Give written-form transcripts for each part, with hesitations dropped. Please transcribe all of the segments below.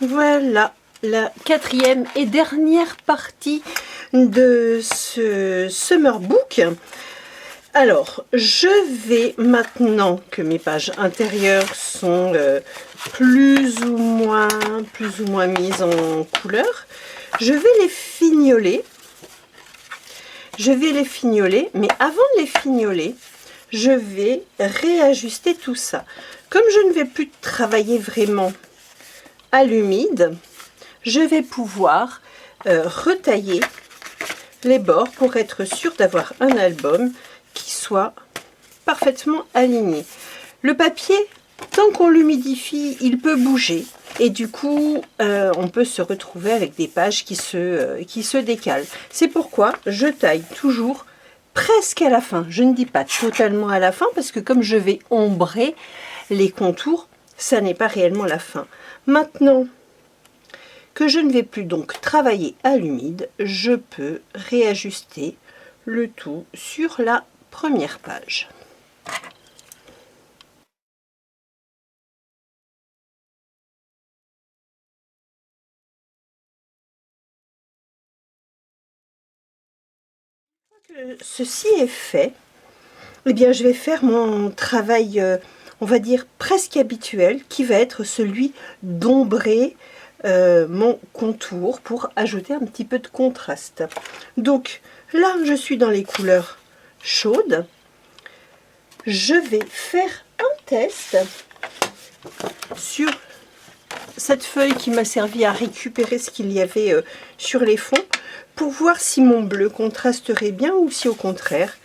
Voilà la quatrième et dernière partie de ce Summer Book. Alors, je vais, maintenant que mes pages intérieures sont plus ou moins mises en couleur, je vais les fignoler. Mais avant de les fignoler, je vais réajuster tout ça. Comme je ne vais plus travailler vraiment à l'humide, je vais pouvoir retailler les bords pour être sûre d'avoir un album qui soit parfaitement aligné. Le papier, tant qu'on l'humidifie, il peut bouger et du coup on peut se retrouver avec des pages qui se décalent. C'est pourquoi je taille toujours presque à la fin. Je ne dis pas totalement à la fin parce que comme je vais ombrer les contours, ça n'est pas réellement la fin. Maintenant que je ne vais plus donc travailler à l'humide, je peux réajuster le tout sur la première page. Une fois que ceci est fait, eh bien, je vais faire mon travail, on va dire, presque habituel, qui va être celui d'ombrer mon contour pour ajouter un petit peu de contraste. Donc là, je suis dans les couleurs chaudes. Je vais faire un test sur cette feuille qui m'a servi à récupérer ce qu'il y avait sur les fonds pour voir si mon bleu contrasterait bien ou si au contraire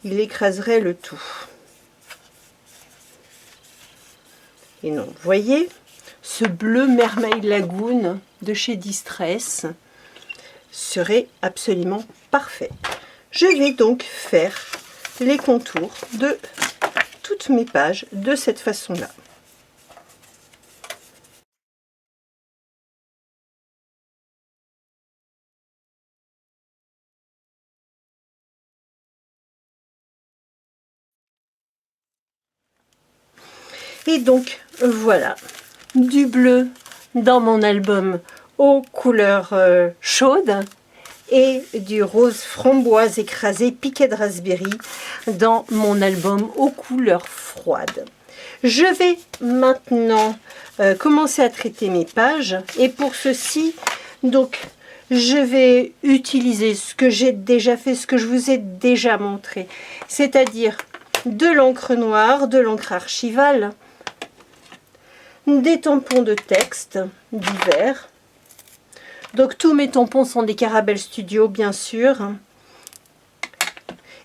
il écraserait le tout. Et non, vous voyez, ce bleu Mermaid Lagoon de chez Distress serait absolument parfait. Je vais donc faire les contours de toutes mes pages de cette façon-là. Et donc voilà, du bleu dans mon album aux couleurs chaudes et du rose framboise écrasé piqué de raspberry dans mon album aux couleurs froides. Je vais maintenant commencer à traiter mes pages et pour ceci, donc je vais utiliser ce que j'ai déjà fait, ce que je vous ai déjà montré, c'est-à-dire de l'encre noire, de l'encre archivale, des tampons de texte divers. Donc tous mes tampons sont des Caramel Studio bien sûr.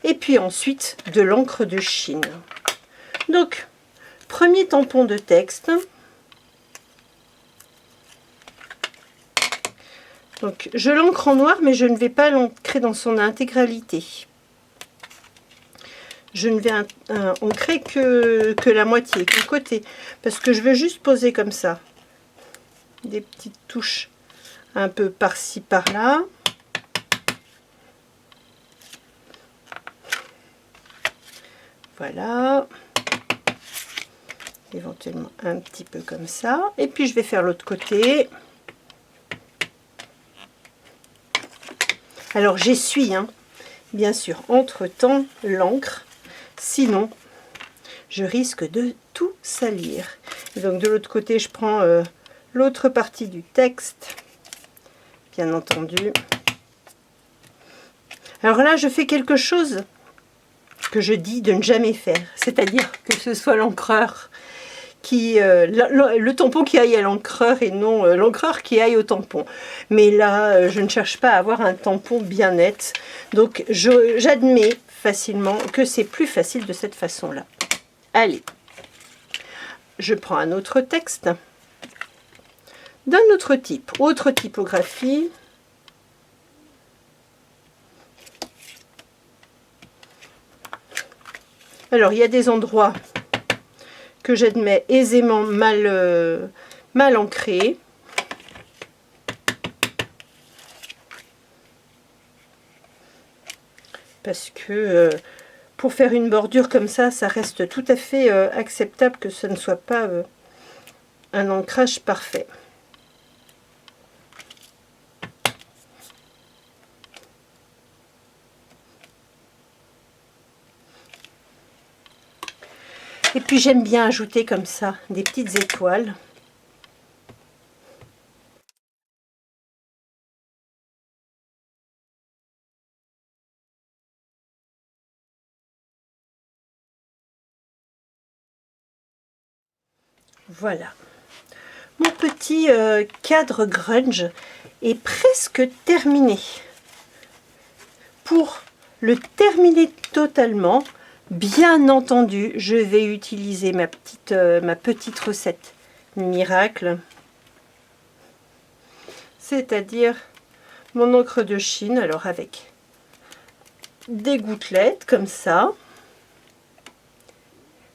Et puis ensuite de l'encre de Chine. Donc premier tampon de texte. Donc je l'encre en noir mais je ne vais pas l'ancrer dans son intégralité. Je ne vais ancrer que la moitié, que le côté, parce que je veux juste poser comme ça des petites touches un peu par-ci par-là. Voilà, éventuellement un petit peu comme ça, et puis je vais faire l'autre côté. Alors j'essuie, hein, bien sûr, entre-temps l'encre. Sinon, je risque de tout salir. Et donc de l'autre côté, je prends l'autre partie du texte, bien entendu. Alors là, je fais quelque chose que je dis de ne jamais faire, c'est-à-dire que ce soit l'encreur qui le tampon qui aille à l'encreur et non l'encreur qui aille au tampon. Mais là, je ne cherche pas à avoir un tampon bien net, donc j'admets facilement que c'est plus facile de cette façon-là. Allez, je prends un autre texte d'un autre type, autre typographie. Alors, il y a des endroits que j'admets aisément mal ancrés. parce que pour faire une bordure comme ça reste tout à fait acceptable que ce ne soit pas un ancrage parfait. Et puis j'aime bien ajouter comme ça des petites étoiles. Voilà. Mon petit cadre grunge est presque terminé. Pour le terminer totalement, bien entendu, je vais utiliser ma petite recette miracle, c'est-à-dire mon encre de Chine, alors avec des gouttelettes comme ça,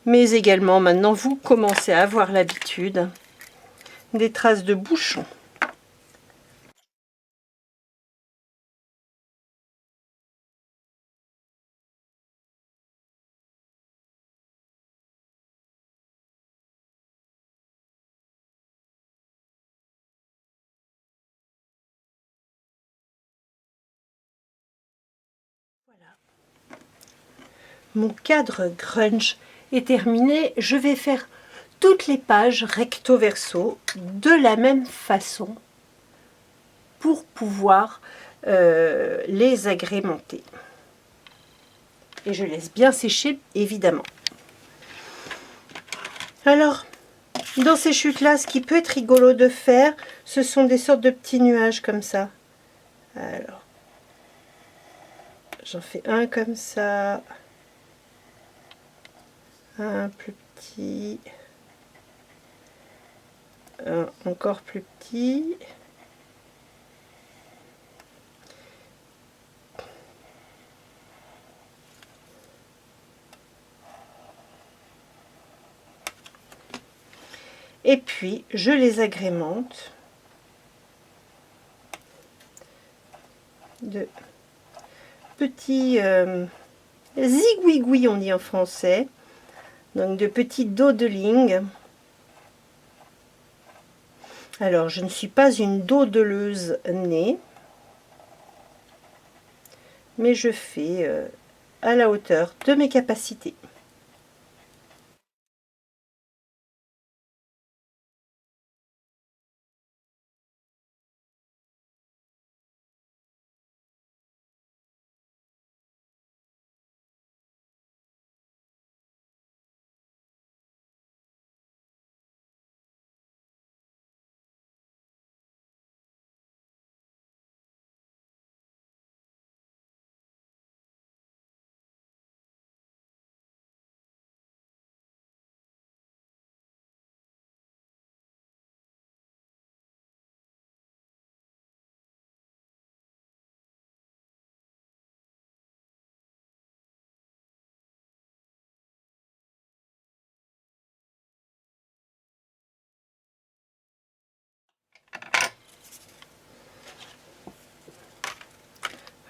mais également, maintenant vous commencez à avoir l'habitude, des traces de bouchon. Mon cadre grunge est terminé. Je vais faire toutes les pages recto verso de la même façon pour pouvoir les agrémenter. Et je laisse bien sécher évidemment. Alors, dans ces chutes-là, ce qui peut être rigolo de faire, ce sont des sortes de petits nuages comme ça. Alors, j'en fais un comme ça. Un plus petit, un encore plus petit, et puis je les agrémente de petits zigouigouis, on dit en français. Donc de petits dodelings. Alors je ne suis pas une dodeleuse née, mais je fais à la hauteur de mes capacités.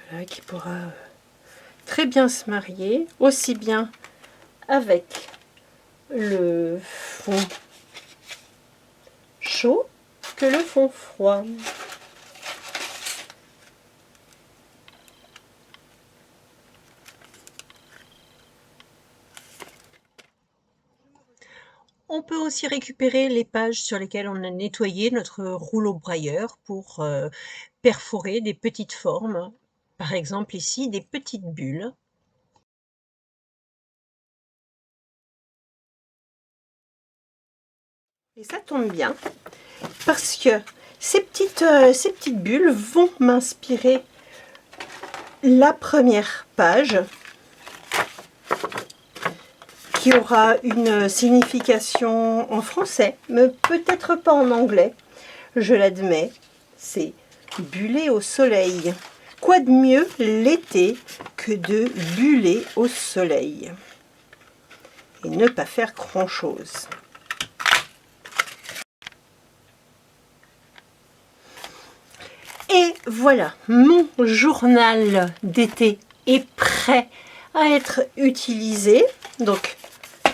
Voilà, qui pourra très bien se marier, aussi bien avec le fond chaud que le fond froid. On peut aussi récupérer les pages sur lesquelles on a nettoyé notre rouleau brailleur pour perforer des petites formes, par exemple ici des petites bulles. Et ça tombe bien parce que ces petites bulles vont m'inspirer la première page qui aura une signification en français, mais peut-être pas en anglais, je l'admets, c'est buller au soleil. Quoi de mieux l'été que de buller au soleil et ne pas faire grand-chose. Et voilà, mon journal d'été est prêt. prêt à être utilisé. Donc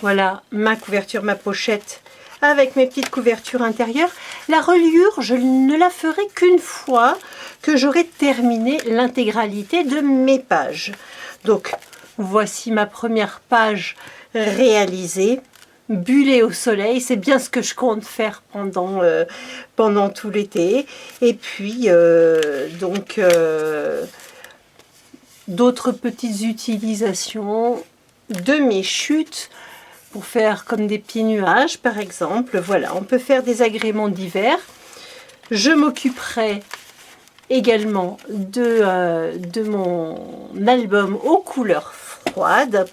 voilà ma couverture, ma pochette avec mes petites couvertures intérieures. La reliure, je ne la ferai qu'une fois que j'aurai terminé l'intégralité de mes pages. Donc voici ma première page réalisée, bullée au soleil. C'est bien ce que je compte faire pendant tout l'été. Et puis d'autres petites utilisations de mes chutes pour faire comme des petits nuages par exemple. Voilà, on peut faire des agréments divers. Je m'occuperai également de mon album aux couleurs froides.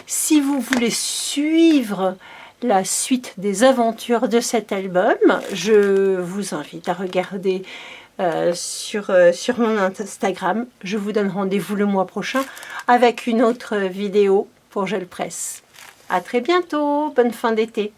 Si vous voulez suivre la suite des aventures de cet album, je vous invite à regarder sur mon Instagram. Je vous donne rendez-vous le mois prochain avec une autre vidéo pour Gel Presse. À très bientôt, bonne fin d'été.